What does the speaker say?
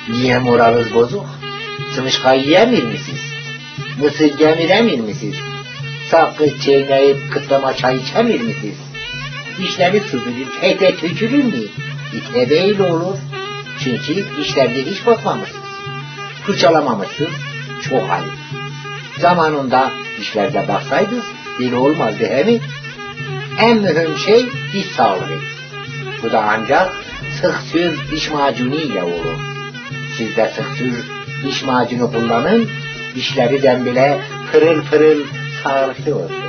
Niye moralınız bozuk? Sımışkayı yemir misiniz? Mısır gemiremir misiniz? Sakız çiğneyip kıtlama çay içemir misiniz? Dişleri süzülür, ete tükürür mü? Tövbe olur. Çünkü dişlerde hiç bakmamışsınız. Fırçalamamışsınız, çok ayıp. Zamanında dişlerde baksaydınız, dil olmazdı he mi? En mühim şey diş sağlığı. Bu da ancak sıksür diş macunu ile olur. Siz de sıksür diş macunu kullanın, dişlerden bile pırıl pırıl sağlıklı olsun.